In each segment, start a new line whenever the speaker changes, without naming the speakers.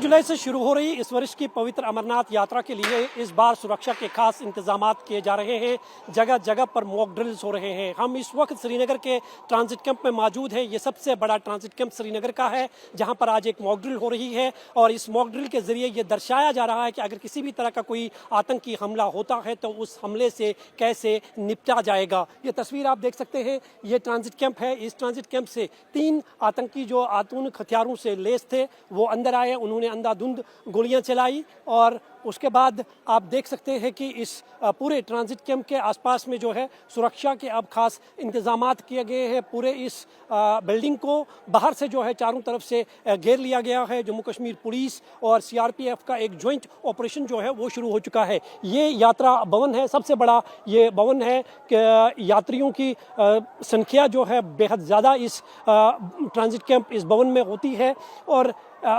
जुलाई से शुरू हो रही इस वर्ष की पवित्र अमरनाथ यात्रा के लिए इस बार सुरक्षा के खास इंतजामात किए जा रहे हैं। जगह जगह पर मॉक ड्रिल्स हो रहे हैं। हम इस वक्त श्रीनगर के ट्रांजिट कैंप में मौजूद हैं। ये सबसे बड़ा ट्रांजिट कैंप श्रीनगर का है, जहां पर आज एक मॉक ड्रिल हो रही है और इस मॉक ड्रिल के जरिए ये दर्शाया जा रहा है कि अगर किसी भी तरह का कोई आतंकी हमला होता है तो उस हमले से कैसे निपटा जाएगा। ये तस्वीर आप देख सकते हैं, ये ट्रांजिट कैंप है। इस ट्रांजिट कैंप से 3 आतंकी जो आधुनिक हथियारों से लैस थे वो अंदर आए। उन्होंने अंधाधुंध गोलियां चलाई और उसके बाद आप देख सकते हैं कि इस पूरे ट्रांजिट कैंप के आसपास में जो है सुरक्षा के अब खास इंतजामात किए गए हैं। पूरे इस बिल्डिंग को बाहर से जो है चारों तरफ से घेर लिया गया है। जम्मू कश्मीर पुलिस और सीआरपीएफ का एक जॉइंट ऑपरेशन जो है वो शुरू हो चुका है। ये यात्रा भवन है, सबसे बड़ा ये भवन है कि यात्रियों की संख्या जो है बेहद ज़्यादा इस ट्रांजिट कैंप इस भवन में होती है और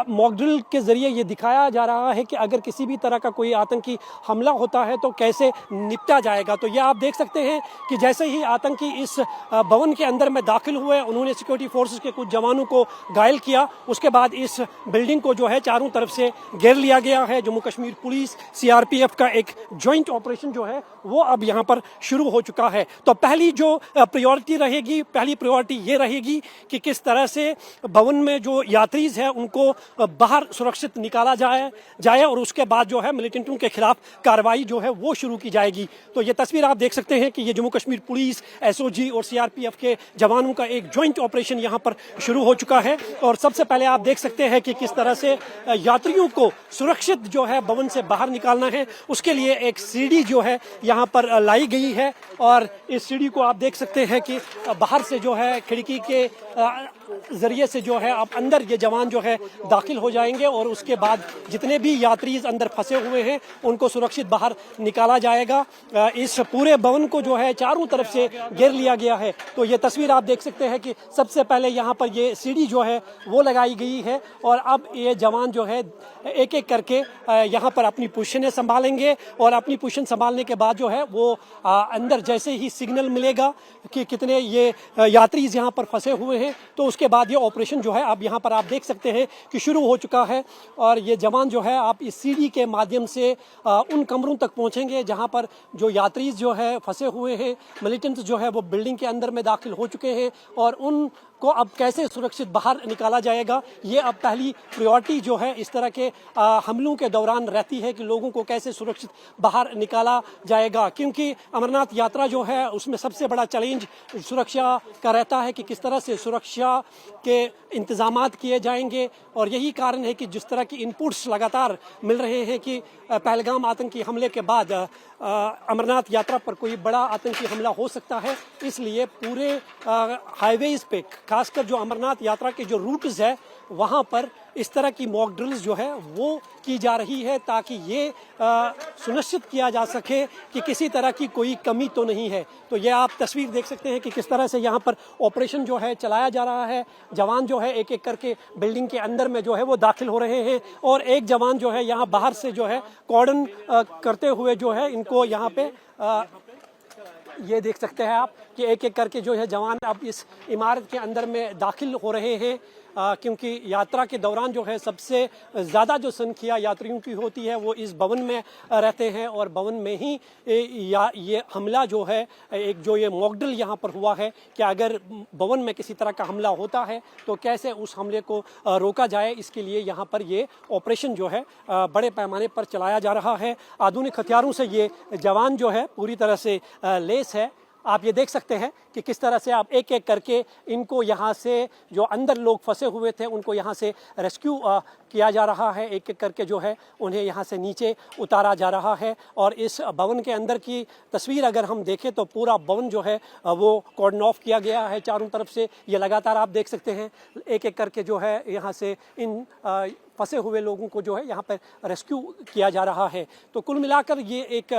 मॉक ड्रिल के जरिए ये दिखाया जा रहा है कि अगर किसी भी तरह का कोई आतंकी हमला होता है तो कैसे निपटा जाएगा। तो ये आप देख सकते हैं कि जैसे ही आतंकी इस भवन के अंदर में दाखिल हुए, उन्होंने सिक्योरिटी फोर्सेस के कुछ जवानों को घायल किया। उसके बाद इस बिल्डिंग को जो है चारों तरफ से घेर लिया गया है। जम्मू कश्मीर पुलिस सीआरपीएफ का एक जॉइंट ऑपरेशन जो है वो अब यहाँ पर शुरू हो चुका है। तो पहली जो पहली प्रायोरिटी ये रहेगी कि किस तरह से भवन में जो यात्रीज है उनको बाहर सुरक्षित निकाला जाए और उसके बाद जो है मिलिटेंटों के खिलाफ कार्रवाई जो है वो शुरू की जाएगी। तो ये तस्वीर आप देख सकते हैं कि ये जम्मू कश्मीर पुलिस, एसओजी और सीआरपीएफ के जवानों का एक जॉइंट ऑपरेशन यहाँ पर शुरू हो चुका है। और सबसे पहले आप देख सकते हैं कि किस तरह से यात्रियों को सुरक्षित जो है भवन से बाहर निकालना है। उसके लिए एक सीढ़ी जो है यहाँ पर लाई गई है और इस सीढ़ी को आप देख सकते हैं कि बाहर से जो है खिड़की के जरिए से जो है अब अंदर ये जवान जो है दाखिल हो जाएंगे और उसके बाद जितने भी यात्री अंदर फंसे हुए हैं उनको सुरक्षित बाहर निकाला जाएगा। इस पूरे भवन को जो है चारों तरफ से घेर लिया गया है। तो ये तस्वीर आप देख सकते हैं कि सबसे पहले यहाँ पर ये सीढ़ी जो है वो लगाई गई है और अब ये जवान जो है एक एक करके यहाँ पर अपनी पोजीशनें संभालेंगे और अपनी पोजीशन संभालने के बाद जो है वो अंदर जैसे ही सिग्नल मिलेगा कि कितने ये यात्री यहाँ पर फंसे हुए हैं तो उसके बाद ये ऑपरेशन जो है अब यहाँ पर आप देख सकते हैं कि शुरू हो चुका है। और ये जवान जो है आप इस सीढ़ी के माध्यम से उन कमरों तक पहुँचेंगे जहाँ पर जो यात्री जो है फंसे हुए हैं। मिलिटेंट्स जो है वो बिल्डिंग के अंदर में दाखिल हो चुके हैं और उनको अब कैसे सुरक्षित बाहर निकाला जाएगा ये अब पहली प्रायोरिटी जो है इस तरह के हमलों के दौरान रहती है कि लोगों को कैसे सुरक्षित बाहर निकाला जाएगा। क्योंकि अमरनाथ यात्रा जो है उसमें सबसे बड़ा चैलेंज सुरक्षा का रहता है कि किस तरह से सुरक्षा के इंतजामात किए जाएंगे। और यही कारण है कि जिस तरह की इनपुट्स लगातार मिल रहे हैं कि पहलगाम आतंकी हमले के बाद अमरनाथ यात्रा पर कोई बड़ा आतंकी हमला हो सकता है, इसलिए पूरे हाईवेज पे खासकर जो अमरनाथ यात्रा के जो रूट्स है वहाँ पर इस तरह की मॉक ड्रिल्स जो है वो की जा रही है ताकि ये सुनिश्चित किया जा सके कि किसी तरह की कोई कमी तो नहीं है। तो ये आप तस्वीर देख सकते हैं कि किस तरह से यहाँ पर ऑपरेशन जो है चलाया जा रहा है। जवान जो है एक एक करके बिल्डिंग के अंदर में जो है वो दाखिल हो रहे हैं और एक जवान जो है यहाँ बाहर से जो है कॉर्डन करते हुए जो है इनको यहाँ पे ये देख सकते हैं आप कि एक एक करके जो है जवान अब इस इमारत के अंदर में दाखिल हो रहे हैं। क्योंकि यात्रा के दौरान जो है सबसे ज़्यादा जो संख्या यात्रियों की होती है वो इस भवन में रहते हैं और भवन में ही ये हमला जो है एक जो ये मॉक ड्रिल यहाँ पर हुआ है कि अगर भवन में किसी तरह का हमला होता है तो कैसे उस हमले को रोका जाए, इसके लिए यहाँ पर ये ऑपरेशन जो है बड़े पैमाने पर चलाया जा रहा है। आधुनिक हथियारों से ये जवान जो है पूरी तरह से लैस है। आप ये देख सकते हैं कि किस तरह से आप एक एक करके इनको यहाँ से जो अंदर लोग फंसे हुए थे उनको यहाँ से रेस्क्यू किया जा रहा है। एक एक करके जो है उन्हें यहाँ से नीचे उतारा जा रहा है। और इस भवन के अंदर की तस्वीर अगर हम देखें तो पूरा भवन जो है वो कॉर्डन ऑफ किया गया है चारों तरफ से। ये लगातार आप देख सकते हैं एक एक करके जो है यहाँ से इन फंसे हुए लोगों को जो है यहाँ पर रेस्क्यू किया जा रहा है। तो कुल मिलाकर ये एक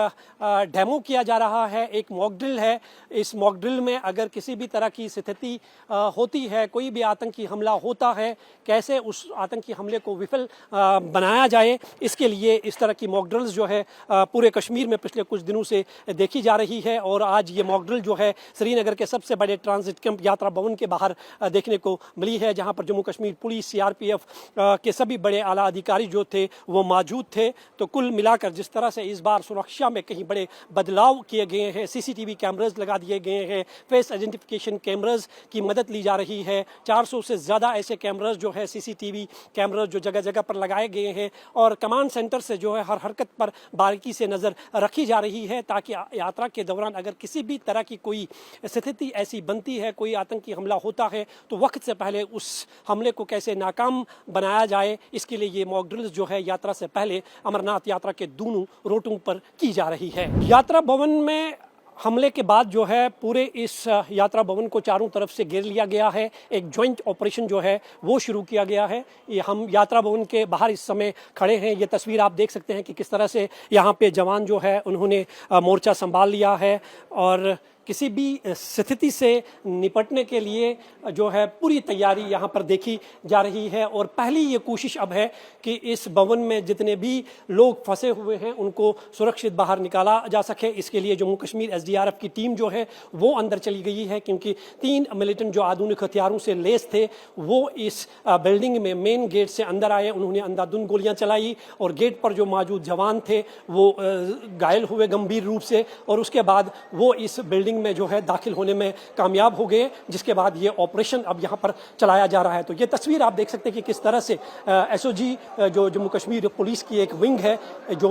डेमो किया जा रहा है, एक मॉक ड्रिल है। इस मॉक ड्रिल में अगर किसी भी तरह की स्थिति होती है, कोई भी आतंकी हमला होता है, कैसे उस आतंकी हमले को विफल बनाया जाए, इसके लिए इस तरह की मॉक ड्रिल्स जो है पूरे कश्मीर में पिछले कुछ दिनों से देखी जा रही है। और आज ये मॉक ड्रिल जो है श्रीनगर के सबसे बड़े ट्रांजिट कैंप यात्रा भवन के बाहर देखने को मिली है, जहाँ पर जम्मू कश्मीर पुलिस, सीआरपीएफ के सभी बड़े आला अधिकारी जो थे वो मौजूद थे। तो कुल मिलाकर जिस तरह से इस बार सुरक्षा में कहीं बड़े बदलाव किए गए हैं, सीसीटीवी कैमरास लगा दिए गए हैं, फेस आइडेंटिफिकेशन कैमरास की मदद ली जा रही है। 400 से ज़्यादा ऐसे कैमरास जो है सीसीटीवी कैमरास जो जगह जगह पर लगाए गए हैं और कमांड सेंटर से जो है हर हरकत पर बारीकी से नज़र रखी जा रही है, ताकि यात्रा के दौरान अगर किसी भी तरह की कोई स्थिति ऐसी बनती है, कोई आतंकी हमला होता है, तो वक्त से पहले उस हमले को कैसे नाकाम बनाया जाए, इसके लिए ये मॉक ड्रिल्स जो है यात्रा से पहले अमरनाथ यात्रा के दोनों रूटों पर की जा रही है। यात्रा भवन में हमले के बाद जो है पूरे इस यात्रा भवन को चारों तरफ से घेर लिया गया है। एक जॉइंट ऑपरेशन जो है वो शुरू किया गया है। ये हम यात्रा भवन के बाहर इस समय खड़े हैं। ये तस्वीर आप देख सकते हैं कि किस तरह से यहाँ पे जवान जो है उन्होंने मोर्चा संभाल लिया है और किसी भी स्थिति से निपटने के लिए जो है पूरी तैयारी यहाँ पर देखी जा रही है। और पहली ये कोशिश अब है कि इस भवन में जितने भी लोग फंसे हुए हैं उनको सुरक्षित बाहर निकाला जा सके। इसके लिए जम्मू कश्मीर एसडीआरएफ की टीम जो है वो अंदर चली गई है, क्योंकि 3 मिलिटेंट जो आधुनिक हथियारों से लेस थे वो इस बिल्डिंग में मेन गेट से अंदर आए। उन्होंने अंधाधुंध गोलियां चलाई और गेट पर जो मौजूद जवान थे वो घायल हुए गंभीर रूप से, और उसके बाद वो इस बिल्डिंग में जो है दाखिल होने में कामयाब हो गए, जिसके बाद ये ऑपरेशन अब यहाँ पर चलाया जा रहा है। तो ये तस्वीर आप देख सकते हैं कि किस तरह से एसओजी जो जम्मू कश्मीर पुलिस की एक विंग है जो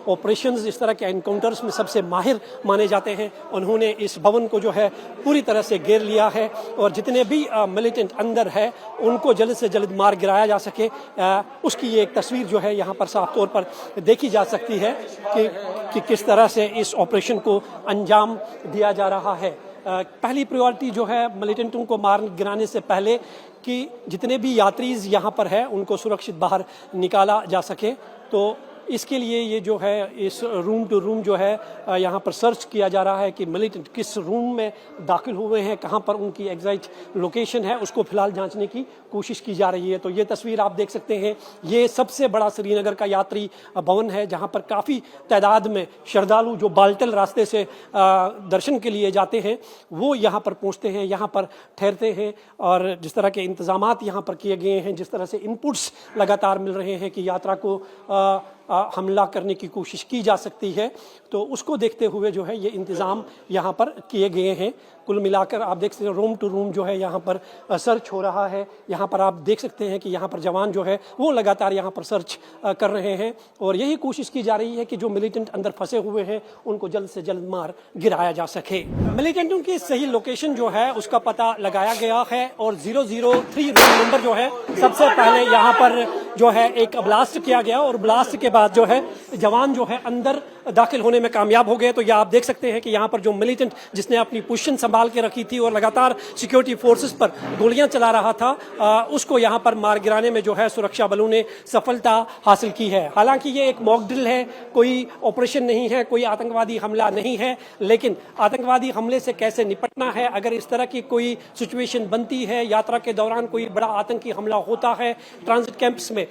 ऑपरेशंस इस तरह के एनकाउंटर्स में सबसे माहिर माने जाते हैं, उन्होंने इस भवन को जो है पूरी तरह से घेर लिया है और जितने भी मिलिटेंट अंदर है उनको जल्द से जल्द मार गिराया जा सके, उसकी ये एक तस्वीर जो है यहाँ पर साफ तौर पर देखी जा सकती है कि किस तरह से इस ऑपरेशन को अंजाम दिया जा रहा है। पहली प्रायोरिटी जो है मिलिटेंटों को मार गिराने से पहले कि जितने भी यात्रीज यहाँ पर है उनको सुरक्षित बाहर निकाला जा सके। तो इसके लिए ये जो है इस रूम टू रूम जो है यहाँ पर सर्च किया जा रहा है कि मिलिटेंट किस रूम में दाखिल हुए हैं, कहाँ पर उनकी एग्जैक्ट लोकेशन है, उसको फिलहाल जांचने की कोशिश की जा रही है। तो ये तस्वीर आप देख सकते हैं, ये सबसे बड़ा श्रीनगर का यात्री भवन है जहाँ पर काफ़ी तादाद में श्रद्धालु जो बाल्टल रास्ते से दर्शन के लिए जाते हैं वो यहाँ पर पहुँचते हैं, यहाँ पर ठहरते हैं। और जिस तरह के इंतजामात यहाँ पर किए गए हैं, जिस तरह से इनपुट्स लगातार मिल रहे हैं कि यात्रा को हमला करने की कोशिश की जा सकती है, तो उसको देखते हुए जो है ये इंतज़ाम यहाँ पर किए गए हैं। कुल मिलाकर आप देख सकते हैं रूम टू रूम जो है यहाँ पर सर्च हो रहा है। यहाँ पर आप देख सकते हैं कि यहाँ पर जवान जो है वो लगातार यहाँ पर सर्च कर रहे हैं और यही कोशिश की जा रही है कि जो मिलिटेंट अंदर फंसे हुए हैं उनको जल्द से जल्द मार गिराया जा सके। मिलिटेंटों की सही लोकेशन जो है उसका पता लगाया गया है और 003 रूम नंबर जो है सबसे पहले यहाँ पर जो है एक ब्लास्ट किया गया और ब्लास्ट के बाद जो है जवान जो है अंदर दाखिल होने में कामयाब हो गए। तो यह आप देख सकते हैं कि यहाँ पर जो मिलिटेंट जिसने अपनी पोजीशन संभाल के रखी थी और लगातार सिक्योरिटी फोर्सेस पर गोलियां चला रहा था, उसको यहाँ पर मार गिराने में जो है सुरक्षा बलों ने सफलता हासिल की है। हालांकि ये एक मॉक ड्रिल है, कोई ऑपरेशन नहीं है, कोई आतंकवादी हमला नहीं है, लेकिन आतंकवादी हमले से कैसे निपटना है, अगर इस तरह की कोई सिचुएशन बनती है, यात्रा के दौरान कोई बड़ा आतंकी हमला होता है, ट्रांजिट कैंप्स में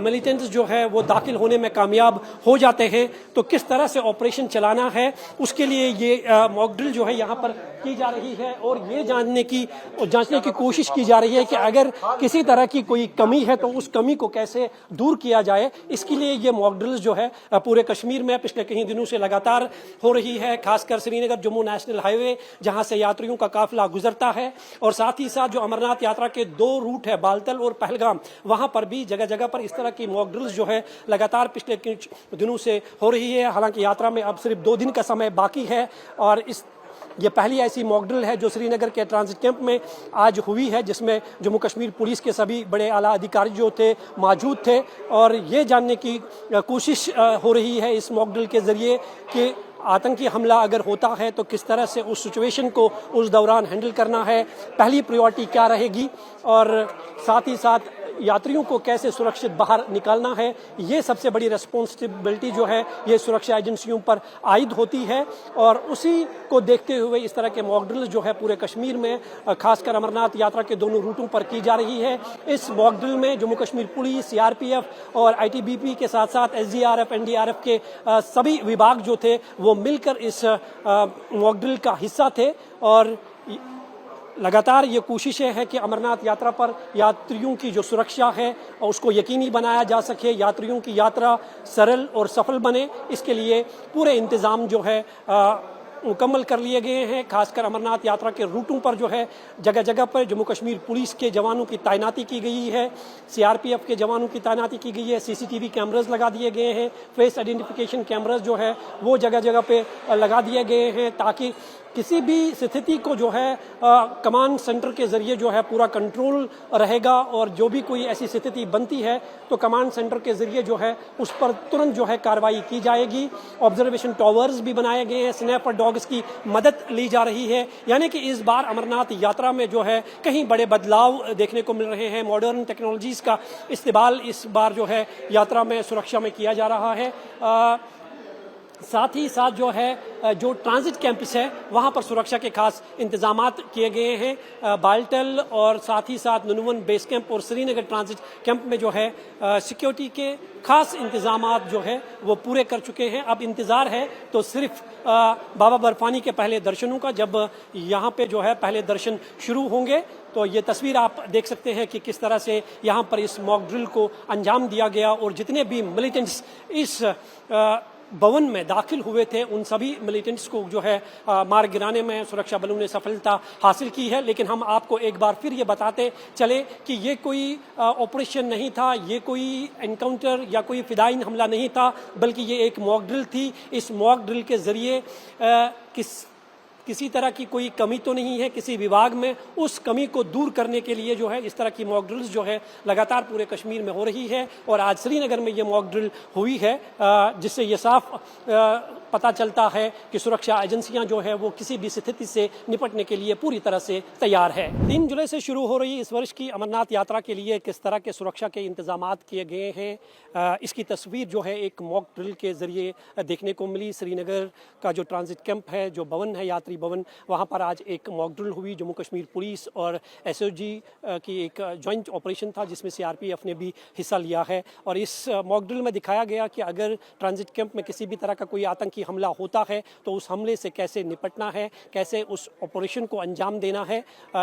मिलिटेंट्स जो है वो दाखिल होने में कामयाब हो जाते हैं, तो किस तरह से ऑपरेशन चलाना है उसके लिए ये मॉक ड्रिल जो है यहाँ पर की जा रही है। और ये जांचने की कोशिश की जा रही है कि अगर किसी तरह की कोई कमी है तो उस कमी को कैसे दूर किया जाए। इसके लिए ये मॉक ड्रिल्स जो है पूरे कश्मीर में पिछले कई दिनों से लगातार हो रही है, खासकर श्रीनगर जम्मू नेशनल हाईवे जहां से यात्रियों का काफिला गुजरता है और साथ ही साथ जो अमरनाथ यात्रा के 2 रूट है बालतल और पहलगाम, वहां पर भी जगह जगह पर इस तरह की मॉक ड्रिल्स जो है लगातार पिछले कुछ दिनों से हो रही है। हालांकि यात्रा में अब सिर्फ 2 दिन का समय बाकी है और ये पहली ऐसी मॉक ड्रिल है जो श्रीनगर के ट्रांजिट कैंप में आज हुई है, जिसमें जम्मू कश्मीर पुलिस के सभी बड़े आला अधिकारी जो थे मौजूद थे और ये जानने की कोशिश हो रही है इस मॉक ड्रिल के जरिए कि आतंकी हमला अगर होता है तो किस तरह से उस सिचुएशन को उस दौरान हैंडल करना है, पहली प्रायोरिटी क्या रहेगी और साथ ही साथ यात्रियों को कैसे सुरक्षित बाहर निकालना है। ये सबसे बड़ी रिस्पॉन्सिबिलिटी जो है ये सुरक्षा एजेंसियों पर आयद होती है और उसी को देखते हुए इस तरह के मॉक ड्रिल जो है पूरे कश्मीर में खासकर अमरनाथ यात्रा के दोनों रूटों पर की जा रही है। इस मॉक ड्रिल में जम्मू कश्मीर पुलिस, सीआरपीएफ और आईटीबीपी के साथ साथ एसडीआरएफ, एनडीआरएफ के सभी विभाग जो थे वो मिलकर इस मॉक ड्रिल का हिस्सा थे और लगातार ये कोशिशें हैं कि अमरनाथ यात्रा पर यात्रियों की जो सुरक्षा है उसको यकीनी बनाया जा सके, यात्रियों की यात्रा सरल और सफल बने, इसके लिए पूरे इंतज़ाम जो है मुकम्मल कर लिए गए हैं। खासकर अमरनाथ यात्रा के रूटों पर जो है जगह जगह पर जम्मू कश्मीर पुलिस के जवानों की तैनाती की गई है, सीआरपीएफ के जवानों की तैनाती की गई है, सीसीटीवी कैमरास लगा दिए गए हैं, फेस आइडेंटिफिकेशन कैमरास जो है वो जगह जगह पे लगा दिए गए हैं ताकि किसी भी स्थिति को जो है कमांड सेंटर के जरिए जो है पूरा कंट्रोल रहेगा और जो भी कोई ऐसी स्थिति बनती है तो कमांड सेंटर के जरिए जो है उस पर तुरंत जो है कार्रवाई की जाएगी। ऑब्जर्वेशन टावर्स भी बनाए गए हैं, स्नैपर डॉग्स की मदद ली जा रही है, यानी कि इस बार अमरनाथ यात्रा में जो है कहीं बड़े बदलाव देखने को मिल रहे हैं। मॉडर्न टेक्नोलॉजीज का इस्तेमाल इस बार जो है यात्रा में सुरक्षा में किया जा रहा है। साथ ही साथ जो है जो ट्रांजिट कैंपस है वहाँ पर सुरक्षा के खास इंतजामात किए गए हैं। बाल्टल और साथ ही साथ नुनवन बेस कैंप और श्रीनगर ट्रांजिट कैंप में जो है सिक्योरिटी के खास इंतजामात जो है वो पूरे कर चुके हैं। अब इंतज़ार है तो सिर्फ बाबा बर्फानी के पहले दर्शनों का, जब यहाँ पे जो है पहले दर्शन शुरू होंगे तो ये तस्वीर आप देख सकते हैं कि किस तरह से यहाँ पर इस मॉक ड्रिल को अंजाम दिया गया और जितने भी मिलिटेंट्स इस भवन में दाखिल हुए थे उन सभी मिलिटेंट्स को जो है मार गिराने में सुरक्षा बलों ने सफलता हासिल की है। लेकिन हम आपको एक बार फिर ये बताते चले कि ये कोई ऑपरेशन नहीं था, ये कोई एनकाउंटर या कोई फिदाइन हमला नहीं था, बल्कि ये एक मॉक ड्रिल थी। इस मॉक ड्रिल के जरिए किसी तरह की कोई कमी तो नहीं है किसी विभाग में, उस कमी को दूर करने के लिए जो है इस तरह की मॉक ड्रिल्स जो है लगातार पूरे कश्मीर में हो रही है। और आज श्रीनगर में ये मॉक ड्रिल हुई है जिससे ये साफ पता चलता है कि सुरक्षा एजेंसियां जो है वो किसी भी स्थिति से निपटने के लिए पूरी तरह से तैयार है। 3 जुलाई से शुरू हो रही इस वर्ष की अमरनाथ यात्रा के लिए किस तरह के सुरक्षा के इंतजामात किए गए हैं, इसकी तस्वीर जो है एक मॉक ड्रिल के जरिए देखने को मिली। श्रीनगर का जो ट्रांजिट कैंप है, जो भवन है यात्री भवन, वहाँ पर आज एक मॉक ड्रिल हुई। जम्मू कश्मीर पुलिस और एसओजी की एक जॉइंट ऑपरेशन था जिसमें सीआरपीएफ ने भी हिस्सा लिया है। और इस मॉक ड्रिल में दिखाया गया कि अगर ट्रांजिट कैंप में किसी भी तरह का कोई आतंकी हमला होता है तो उस हमले से कैसे निपटना है, कैसे उस ऑपरेशन को अंजाम देना है,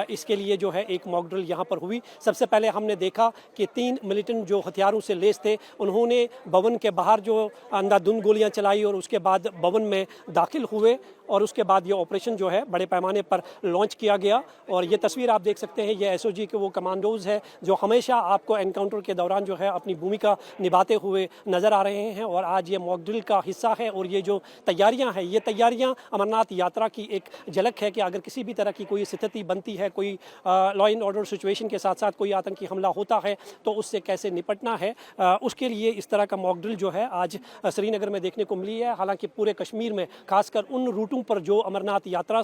इसके लिए जो है एक मॉक ड्रिल यहाँ पर हुई। सबसे पहले हमने देखा कि 3 मिलिटेंट जो हथियारों से लैस थे उन्होंने भवन के बाहर जो अंधाधुंध गोलियां चलाई और उसके बाद भवन में दाखिल हुए और उसके बाद ये ऑपरेशन जो है बड़े पैमाने पर लॉन्च किया गया। और ये तस्वीर आप देख सकते हैं, ये एसओजी के वो कमांडोज है जो हमेशा आपको एनकाउंटर के दौरान जो है अपनी भूमिका निभाते हुए नजर आ रहे हैं और आज ये मॉक ड्रिल का हिस्सा है। और ये जो तैयारियां हैं, ये तैयारियां अमरनाथ यात्रा की एक झलक है कि अगर किसी भी तरह की कोई स्थिति बनती है, कोई लॉ एंड ऑर्डर सिचुएशन के साथ साथ कोई आतंकी हमला होता है तो उससे कैसे निपटना है, उसके लिए इस तरह का मॉक ड्रिल जो है आज श्रीनगर में देखने को मिली है। हालांकि पूरे कश्मीर में खासकर उन रूटों पर जो अमरनाथ यात्रा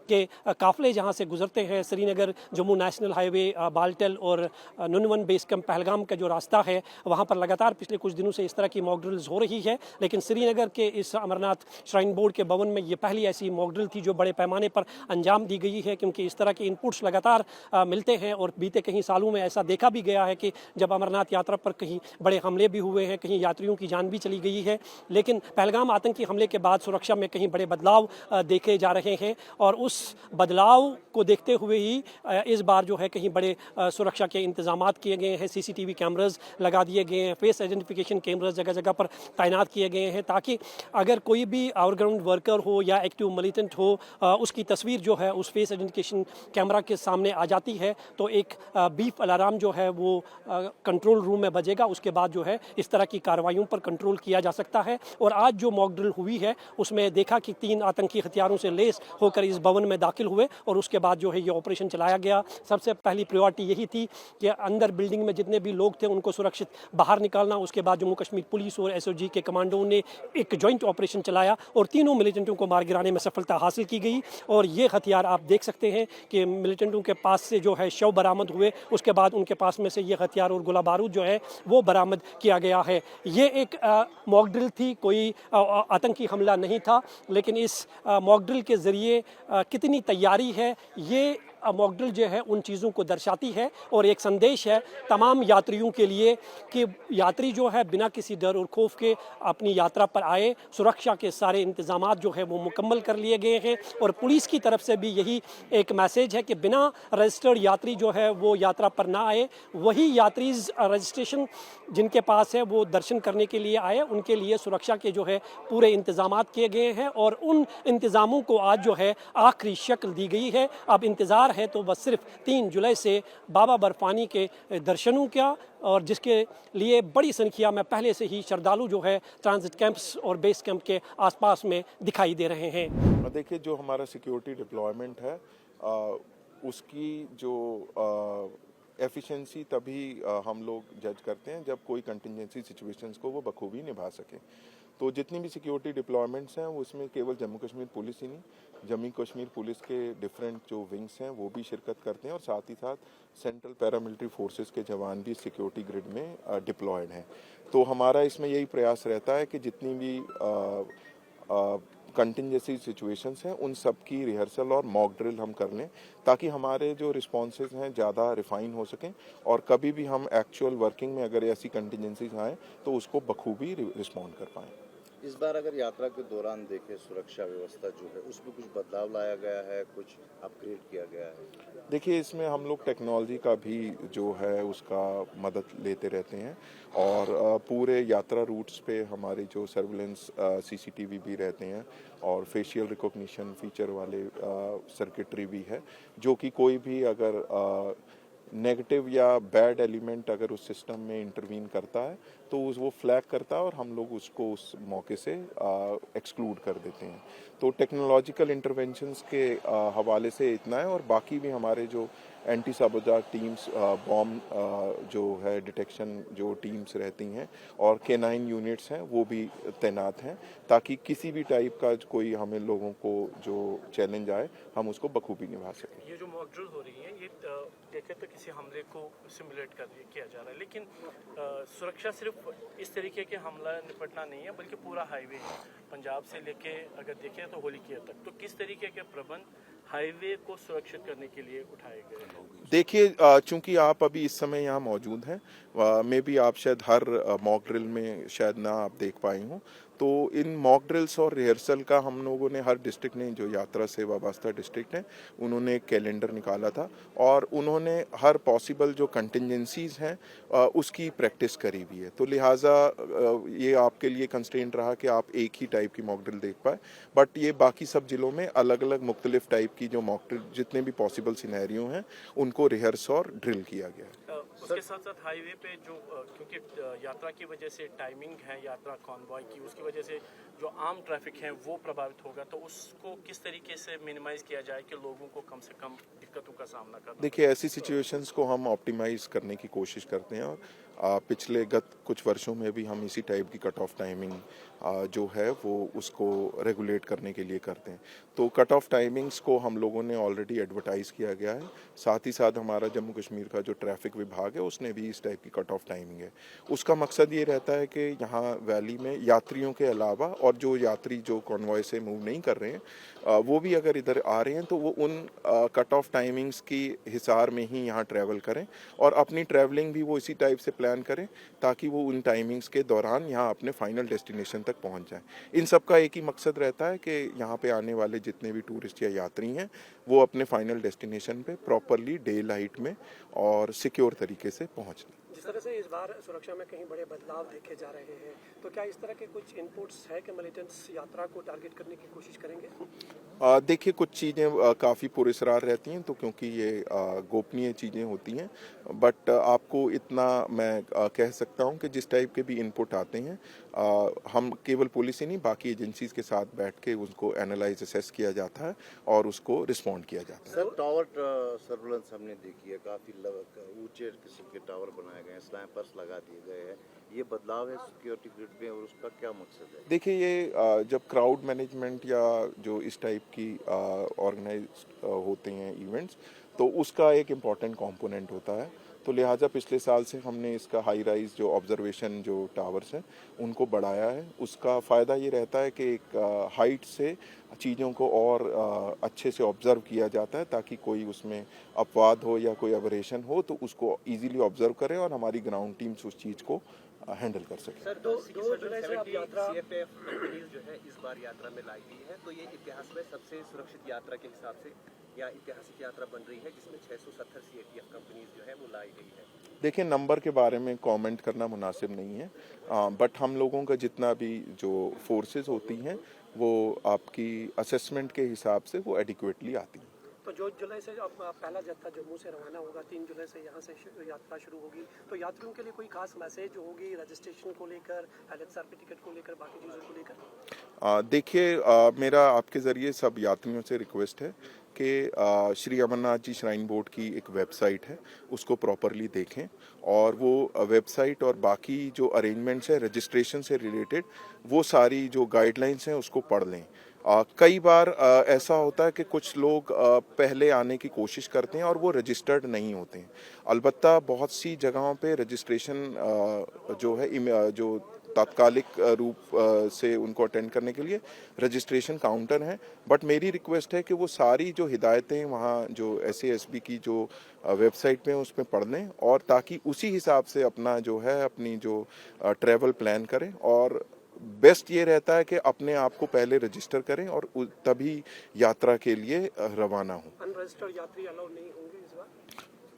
के काफिले जहां से गुजरते हैं, श्रीनगर जम्मू नेशनल हाईवे, बाल्टल और नुनवन बेस कैंप पहलगाम का जो रास्ता है, वहां पर लगातार पिछले कुछ दिनों से इस तरह की मॉक ड्रिल्स हो रही है। लेकिन श्रीनगर के इस अमरनाथ श्राइन बोर्ड के भवन में ये पहली ऐसी मॉक ड्रिल थी जो बड़े पैमाने पर अंजाम दी गई है, क्योंकि इस तरह के इनपुट्स लगातार मिलते हैं और बीते कई सालों में ऐसा देखा भी गया है कि जब अमरनाथ यात्रा पर कहीं बड़े हमले भी हुए हैं, कहीं यात्रियों की जान भी चली गई है। लेकिन पहलगाम आतंकी हमले के बाद सुरक्षा में कहीं बड़े बदलाव देखे जा रहे हैं और उस बदलाव को देखते हुए ही इस बार जो है कहीं बड़े सुरक्षा के इंतजामात किए गए हैं। सीसीटीवी कैमरास लगा दिए गए हैं, फेस आइडेंटिफिकेशन कैमरास जगह जगह पर तैनात किए गए हैं ताकि अगर कोई भी आउटग्राउंड वर्कर हो या एक्टिव मिलिटेंट हो, उसकी तस्वीर जो है उस फेस आइडेंटिफिकेशन कैमरा के सामने आ जाती है तो एक बीप अलार्म जो है वो कंट्रोल रूम में बजेगा। उसके बाद जो है इस तरह की कार्रवाइयों पर कंट्रोल किया जा सकता है। और आज जो मॉक ड्रिल हुई है उसमें देखा कि 3 आतंकी हथियारों से लैस होकर इस भवन में दाखिल हुए और उसके बाद जो है ये ऑपरेशन चलाया गया। सबसे पहली प्रायोरिटी यही थी कि अंदर बिल्डिंग में जितने भी लोग थे उनको सुरक्षित बाहर निकालना। उसके बाद जम्मू कश्मीर पुलिस और एसओजी के कमांडों ने एक जॉइंट ऑपरेशन चलाया और तीनों मिलिटेंटों को मार गिराने में सफलता हासिल की गई। और ये हथियार आप देख सकते हैं कि मिलिटेंटों के पास से जो है शव बरामद हुए, उसके बाद उनके पास में से ये हथियार और गोला बारूद जो है वो बरामद किया गया है। ये एक मॉक ड्रिल थी, कोई आतंकी हमला नहीं था। लेकिन इस मॉक ड्रिल के जरिए कितनी तैयारी है ये मॉक ड्रिल जो है उन चीज़ों को दर्शाती है और एक संदेश है तमाम यात्रियों के लिए कि यात्री जो है बिना किसी डर और खौफ के अपनी यात्रा पर आए। सुरक्षा के सारे इंतजामात जो है वो मुकम्मल कर लिए गए हैं और पुलिस की तरफ से भी यही एक मैसेज है कि बिना रजिस्टर्ड यात्री जो है वो यात्रा पर ना आए। वही यात्री रजिस्ट्रेशन जिनके पास है वो दर्शन करने के लिए आए, उनके लिए सुरक्षा के जो है पूरे इंतजामात किए गए हैं और उन इंतजामों को आज जो है आखिरी शक्ल दी गई है। अब इंतज़ार है तो बस सिर्फ 3 जुलाई से बाबा बर्फानी के दर्शनों का, और जिसके लिए बड़ी संख्या में पहले से ही श्रद्धालु जो है ट्रांजिट कैंप्स और बेस कैंप के आसपास में दिखाई दे रहे हैं।
देखिए, जो हमारा सिक्योरिटी डिप्लॉयमेंट है उसकी जो एफिशिएंसी तभी हम लोग जज करते हैं जब कोई कंटिजेंसी सिचुएशंस को वो बखूबी निभा सके। तो जितनी भी सिक्योरिटी डिप्लॉयमेंट्स हैं उसमें केवल जम्मू कश्मीर पुलिस ही नहीं, जम्मू कश्मीर पुलिस के डिफरेंट जो विंग्स हैं वो भी शिरकत करते हैं और साथ ही साथ सेंट्रल पैरामिलिट्री फोर्सेस के जवान भी सिक्योरिटी ग्रिड में डिप्लॉयड हैं। तो हमारा इसमें यही प्रयास रहता है कि जितनी भी कंटिजेंसी सिचुएशंस हैं उन सब की रिहर्सल और मॉक ड्रिल हम कर लें ताकि हमारे जो रिस्पॉन्सेज हैं ज़्यादा रिफाइन हो सकें और कभी भी हम एक्चुअल वर्किंग में अगर ऐसी कंटिजेंसीज आएँ तो उसको बखूबी रिस्पॉन्ड कर पाएँ।
इस बार अगर यात्रा के दौरान देखें सुरक्षा व्यवस्था जो है उसमें कुछ बदलाव लाया गया है, कुछ अपग्रेड किया गया है?
देखिए, इसमें हम लोग टेक्नोलॉजी का भी जो है उसका मदद लेते रहते हैं और पूरे यात्रा रूट्स पे हमारी जो सर्विलेंस सीसीटीवी भी रहते हैं और फेशियल रिकॉग्निशन फीचर वाले सर्किटरी भी है, जो कि कोई भी अगर नेगेटिव या बैड एलिमेंट अगर उस सिस्टम में इंटरवीन करता है तो वो फ्लैग करता है और हम लोग उसको उस मौके से एक्सक्लूड कर देते हैं। तो टेक्नोलॉजिकल इंटरवेंशंस के हवाले से इतना है और बाकी भी हमारे जो एंटी साबोटाज टीम्स, बॉम्ब जो है डिटेक्शन जो टीम्स रहती हैं और K9 यूनिट्स हैं वो भी तैनात हैं ताकि किसी भी टाइप का कोई हमें लोगों को जो चैलेंज आए हम उसको बखूबी निभा सकें।
ये जो मॉक ड्रिल हो रही है ये देखे तो किसी हमले को सिमुलेट कर किया जा रहा है, लेकिन सुरक्षा सिर्फ इस तरीके के हमला निपटना नहीं है बल्कि पूरा हाईवे है पंजाब से लेके अगर देखें तो होलीकेयर तक। तो किस तरीके के प्रबंध हाईवे को सुरक्षित करने के लिए उठाए गए हैं?
देखिए, चूंकि आप अभी इस समय यहाँ मौजूद हैं, मे बी आप शायद हर मॉक ड्रिल में शायद ना आप देख पाए हों, तो इन मॉक ड्रिल्स और रिहर्सल का हम लोगों ने हर डिस्ट्रिक्ट ने जो यात्रा से वाबस्ता डिस्ट्रिक्ट हैं उन्होंने एक कैलेंडर निकाला था और उन्होंने हर पॉसिबल जो कंटिजेंसीज हैं उसकी प्रैक्टिस करी हुई है। तो लिहाजा ये आपके लिए कंस्ट्रेंट रहा कि आप एक ही टाइप की मॉक ड्रिल देख पाए, बट ये बाकी सब जिलों में अलग अलग मुख्तलिफ टाइप की जो मॉक ड्रिल जितने भी पॉसिबल सिनेरियो हैं उनको रिहर्स और ड्रिल किया गया है।
उसके साथ साथ हाईवे पे जो क्योंकि यात्रा की वजह से टाइमिंग है यात्रा कॉन्वॉय की, उसकी वजह से जो आम ट्रैफिक है वो प्रभावित होगा, तो उसको किस तरीके से मिनिमाइज किया जाए कि लोगों को कम से कम दिक्कतों का सामना करना?
देखिए, ऐसी सिचुएशंस को हम ऑप्टिमाइज करने की कोशिश करते हैं और पिछले गत कुछ वर्षों में भी हम इसी टाइप की कट ऑफ टाइमिंग जो है वो उसको रेगुलेट करने के लिए करते हैं। तो कट ऑफ टाइमिंग्स को हम लोगों ने ऑलरेडी एडवर्टाइज किया गया है। साथ ही साथ हमारा जम्मू कश्मीर का जो ट्रैफिक विभाग है उसने भी इस टाइप की कट ऑफ टाइमिंग है। उसका मकसद ये रहता है कि यहाँ वैली में यात्रियों के अलावा और जो यात्री जो कॉन्वॉय से मूव नहीं कर रहे हैं वो भी अगर इधर आ रहे हैं तो वो उन कट ऑफ टाइमिंग्स की हिसार में ही यहाँ ट्रैवल करें और अपनी ट्रैवलिंग भी वो इसी टाइप से प्लान करें ताकि वो उन टाइमिंग्स के दौरान यहाँ अपने फाइनल डेस्टिनेशन तक पहुँच जाएं। इन सब का एक ही मकसद रहता है कि यहाँ पे आने वाले जितने भी टूरिस्ट या यात्री हैं वो अपने फाइनल डेस्टिनेशन पे प्रॉपरली डे लाइट में और सिक्योर तरीके से पहुँच लें।
जिस तरह से इस बार सुरक्षा में कहीं बड़े बदलाव देखे जा रहे हैं, तो क्या इस तरह के कुछ इनपुट्स है कि मिलिटेंट्स यात्रा को टारगेट करने की कोशिश करेंगे?
देखिए, कुछ चीज़ें काफ़ी पुरस्कार रहती हैं तो क्योंकि ये गोपनीय चीज़ें होती हैं, बट आपको इतना मैं कह सकता हूं कि जिस टाइप के भी इनपुट आते हैं हम केवल पुलिस ही नहीं बाकी एजेंसीज के साथ बैठ के उसको एनालाइज असेस किया जाता है और उसको रिस्पॉन्ड किया जाता है।
सर, टावर सर्विलेंस हमने देखी है, काफ़ी ऊंचे किस्म के टावर बनाए गए हैं, स्नाइपर्स लगा दिए गए हैं, ये बदलाव है सिक्योरिटी ग्रिड में और उसका क्या मकसद है?
देखिए, ये जब क्राउड मैनेजमेंट या जो इस टाइप की ऑर्गेनाइज होते हैं इवेंट्स तो उसका एक इम्पॉर्टेंट कंपोनेंट होता है। तो लिहाजा पिछले साल से हमने इसका हाई राइज जो ऑब्जर्वेशन जो टावर्स हैं उनको बढ़ाया है। उसका फ़ायदा ये रहता है कि एक हाइट से चीज़ों को और अच्छे से ऑब्ज़र्व किया जाता है, ताकि कोई उसमें अपवाद हो या कोई एबरेशन हो तो उसको ईजिली ऑब्ज़र्व करें और हमारी ग्राउंड टीम्स उस चीज़ को हैंडल कर सकें।
सर, 2 जुलाई से आप यात्रा सीएफएफ कंपनीज जो है इस बार यात्रा में लाई गई है, तो ये इतिहास में सबसे सुरक्षित यात्रा के हिसाब से या ऐतिहासिक यात्रा बन रही है जिसमें 670 सीएफएफ कंपनीज जो है वो लाई गई है।
देखिए, नंबर के बारे में कमेंट करना मुनासिब नहीं है, बट हम लोगों का जितना भी जो फोर्सेस होती हैं वो आपकी असेसमेंट के हिसाब से वो एडिक्वेटली आती हैं।
तो 2 जुलाई से अब पहला जत्था जम्मू से रवाना होगा, 3 जुलाई से यहाँ से यात्रा शुरू होगी, तो यात्रियों के लिए कोई खास मैसेज होगी रजिस्ट्रेशन को लेकर, एलएचआरपी टिकट को लेकर, बाकी चीज़ों को लेकर?
देखिए, मेरा आपके ज़रिए सब यात्रियों से रिक्वेस्ट है कि श्री अमरनाथ जी श्राइन बोर्ड की एक वेबसाइट है, उसको प्रॉपरली देखें और वो वेबसाइट और बाकी जो अरेंजमेंट्स है रजिस्ट्रेशन से रिलेटेड वो सारी जो गाइडलाइंस हैं उसको पढ़ लें। कई बार ऐसा होता है कि कुछ लोग पहले आने की कोशिश करते हैं और वो रजिस्टर्ड नहीं होते हैं। अलबत्ता बहुत सी जगहों पे रजिस्ट्रेशन जो है जो तात्कालिक रूप से उनको अटेंड करने के लिए रजिस्ट्रेशन काउंटर हैं, बट मेरी रिक्वेस्ट है कि वो सारी जो हिदायतें वहाँ जो SASB की जो वेबसाइट पे उस पर पढ़ लें और ताकि उसी हिसाब से अपना जो है अपनी जो ट्रैवल प्लान करें। और बेस्ट ये रहता है कि अपने आप को पहले रजिस्टर करें और तभी यात्रा के लिए रवाना हों।
अनरजिस्टर्ड यात्री अलाउड नहीं होंगे इस बार?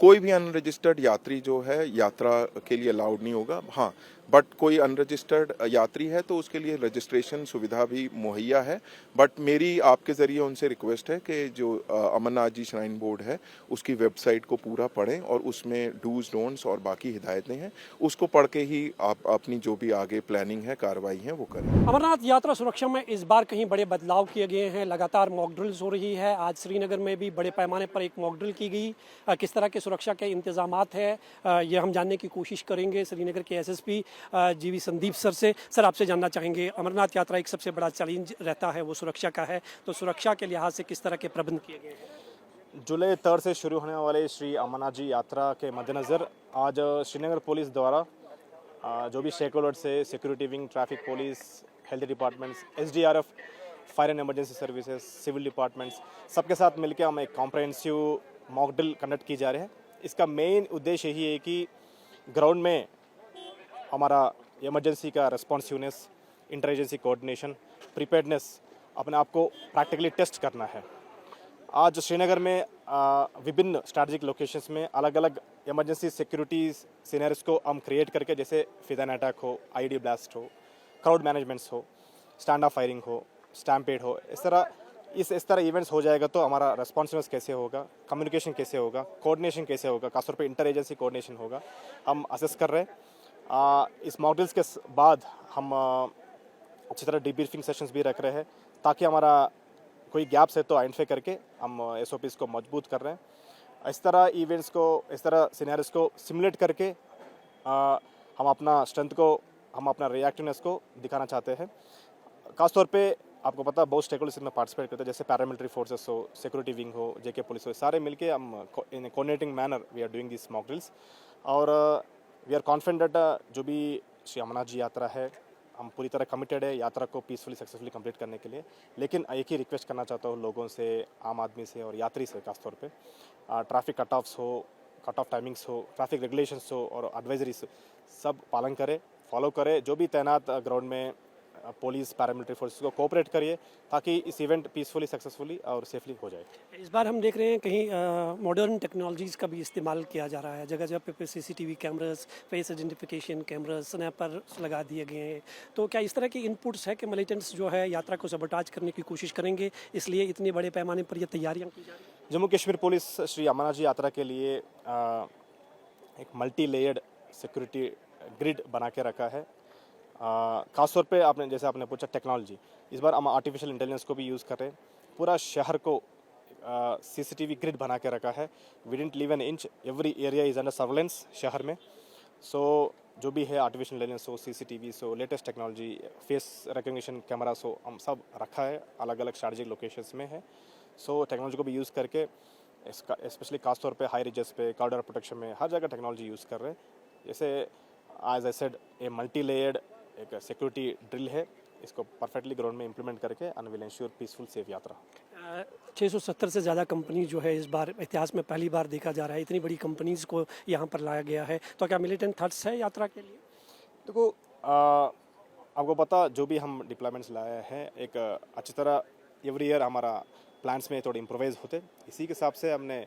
कोई भी अनरजिस्टर्ड यात्री जो है यात्रा के लिए अलाउड नहीं होगा। हाँ, बट कोई अनरजिस्टर्ड यात्री है तो उसके लिए रजिस्ट्रेशन सुविधा भी मुहैया है। बट मेरी आपके ज़रिए उनसे रिक्वेस्ट है कि जो अमरनाथ जी श्राइन बोर्ड है उसकी वेबसाइट को पूरा पढ़ें और उसमें डूज डोंट्स और बाकी हिदायतें हैं उसको पढ़ के ही आप अपनी जो भी आगे प्लानिंग है, कार्रवाई है वो करें।
अमरनाथ यात्रा सुरक्षा में इस बार कहीं बड़े बदलाव किए गए हैं, लगातार मॉक ड्रिल्स हो रही है। आज श्रीनगर में भी बड़े पैमाने पर एक मॉक ड्रिल की गई। किस तरह के सुरक्षा के इंतजामात है ये हम जानने की कोशिश करेंगे श्रीनगर के SSP GV संदीप सर से। सर, आपसे जानना चाहेंगे, अमरनाथ यात्रा एक सबसे बड़ा चैलेंज रहता है वो सुरक्षा का है, तो सुरक्षा के लिहाज से किस तरह के प्रबंध किए गए हैं?
जुलाई 3 से शुरू होने वाले श्री अमरनाथ जी यात्रा के मद्देनज़र आज श्रीनगर पुलिस द्वारा जो भी स्टेक होल्डर्स है, security wing, traffic police, health departments, SDRF, fire and emergency services, civil departments, सबके साथ मिलकर हम एक कॉम्प्रहेंसिव मॉक ड्रिल कंडक्ट की जा रहे हैं। इसका मेन उद्देश्य यही है कि ग्राउंड में हमारा इमरजेंसी का रेस्पॉन्सिवनेस, इंटरेजेंसी कोऑर्डिनेशन, प्रिपेयर्डनेस अपने आप को प्रैक्टिकली टेस्ट करना है। आज श्रीनगर में विभिन्न स्ट्रैटेजिक लोकेशंस में अलग अलग इमरजेंसी सिक्योरिटी सिनेरियोस को हम क्रिएट करके, जैसे फिदान अटैक हो, IED ब्लास्ट हो, क्राउड मैनेजमेंट्स हो, स्टैंड ऑफ फायरिंग हो, स्टैम्पेड हो, इस तरह इवेंट्स हो जाएगा तो हमारा रेस्पॉन्सिवनेस कैसे होगा, कम्युनिकेशन कैसे होगा, कोऑर्डिनेशन कैसे होगा, खासतौर पे इंटर एजेंसी कोऑर्डिनेशन होगा, हम असेस कर रहे हैं। इस मॉक ड्रिल्स के बाद हम अच्छी तरह डीब्रीफिंग सेशंस भी रख रहे हैं ताकि हमारा कोई गैप्स है तो आइडेंटिफाई करके हम SOPs को मजबूत कर रहे हैं। इस तरह इवेंट्स को, इस तरह सिनेरियोस को सिमुलेट करके हम अपना स्ट्रेंथ को, हम अपना रिएक्टिवनेस को दिखाना चाहते हैं। खासतौर पे आपको पता है बहुत स्टेक होल्डर्स इसमें पार्टिसिपेट करते हैं, जैसे पैरामिलिट्री फोर्सेस हो, सिक्योरिटी विंग हो, JK पुलिस हो, सारे मिलके हम in coordinating manner we are doing this mock drills. और वी आर कॉन्फिडेंट जो भी श्री अमरनाथ जी यात्रा है, हम पूरी तरह कमिटेड है यात्रा को पीसफुली सक्सेसफुली कंप्लीट करने के लिए। लेकिन एक ही रिक्वेस्ट करना चाहता हूँ लोगों से, आम आदमी से और यात्री से खासतौर पे, ट्रैफिक कट ऑफ्स हो, कट ऑफ टाइमिंग्स हो, ट्रैफिक रेगुलेशंस हो और एडवाइजरीज सब पालन करें, फॉलो करें। जो भी तैनात ग्राउंड में पुलिस, पैरामिलिट्री फोर्सेस को कोऑपरेट करिए ताकि इस इवेंट पीसफुली, सक्सेसफुली और सेफली हो जाए।
इस बार हम देख रहे हैं कहीं मॉडर्न टेक्नोलॉजीज़ का भी इस्तेमाल किया जा रहा है। जगह जगह पे CCTV cameras, face identification cameras, snapper लगा दिए गए हैं। तो क्या इस तरह की इनपुट्स है कि मिलिटेंट्स जो है यात्रा को सबोटाज करने की कोशिश करेंगे, इसलिए इतने बड़े पैमाने पर ये तैयारियां की जा रही हैं?
जम्मू कश्मीर पुलिस श्री अमरनाथ जी यात्रा के लिए एक मल्टी लेयर्ड सिक्योरिटी ग्रिड बना के रखा है। खासतौर पे आपने पूछा टेक्नोलॉजी, इस बार हम आर्टिफिशियल इंटेलिजेंस को भी यूज़ कर रहे हैं। पूरा शहर को CCTV ग्रिड बना के रखा है। We didn't leave an inch, every area is under surveillance शहर में। सो जो भी है आर्टिफिशियल इंटेलिजेंस हो, CCTV हो, latest technology, face recognition cameras हो, हम सब रखा है, अलग अलग स्ट्रैटेजिक लोकेशंस में है। सो टेक्नोलॉजी को भी यूज़ करके इसका स्पेशली खास तौर पे हाई रिजेस पे कॉरिडोर प्रोटेक्शन में हर जगह टेक्नोलॉजी यूज़ कर रहे हैं। जैसे as I said a multi layered एक सिक्योरिटी ड्रिल है, इसको परफेक्टली ग्राउंड में इम्प्लीमेंट करके and will ensure peaceful safe yatra.
670 से ज़्यादा कंपनी जो है इस बार इतिहास में पहली बार देखा जा रहा है, इतनी बड़ी कंपनीज को यहाँ पर लाया गया है, तो क्या मिलिटेंट थट्स है यात्रा के लिए?
देखो आपको पता जो भी हम डिप्लॉयमेंट्स लाए हैं एक अच्छी तरह एवरी ईयर हमारा प्लान्स में थोड़े इम्प्रोवाइज होते, इसी के हिसाब से हमने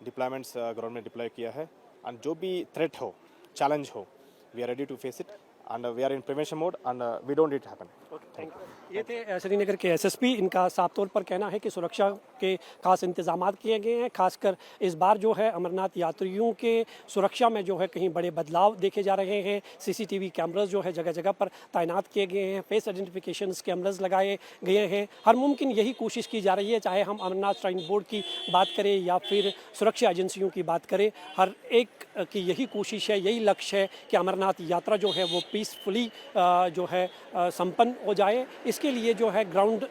डिप्लॉयमेंट्स ग्राउंड में डिप्लॉय किया है। एंड जो भी थ्रेट हो, चैलेंज हो, we are ready to face it and we are in prevention mode and we don't it happen.
Thank you. ये थे श्रीनगर के एसएसपी। इनका साफ तौर पर कहना है कि सुरक्षा के खास इंतजाम किए गए हैं, खासकर इस बार जो है अमरनाथ यात्रियों के सुरक्षा में जो है कहीं बड़े बदलाव देखे जा रहे हैं। सीसीटीवी कैमरास जो है जगह जगह पर तैनात किए गए हैं, फेस आइडेंटिफिकेशन कैमरास लगाए गए हैं। हर मुमकिन यही कोशिश की जा रही है, चाहे हम अमरनाथ श्राइन बोर्ड की बात करें या फिर सुरक्षा एजेंसियों की बात करें, हर एक की यही कोशिश है, यही लक्ष्य है कि अमरनाथ यात्रा जो है वो पीसफुली जो है संपन्न हो जाए। इसके लिए जो है ग्राउंड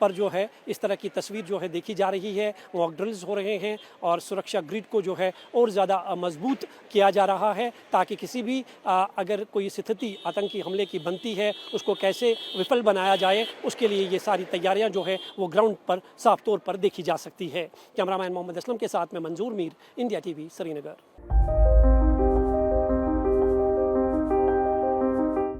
पर जो है इस तरह की तस्वीर जो है देखी जा रही है, मॉक ड्रिल्स हो रहे हैं और सुरक्षा ग्रिड को जो है और ज़्यादा मजबूत किया जा रहा है, ताकि किसी भी अगर कोई स्थिति आतंकी हमले की बनती है उसको कैसे विफल बनाया जाए, उसके लिए ये सारी तैयारियां जो है वो ग्राउंड पर साफ तौर पर देखी जा सकती है। कैमरामैन मोहम्मद असलम के साथ में मंजूर मीर, इंडिया टीवी, श्रीनगर।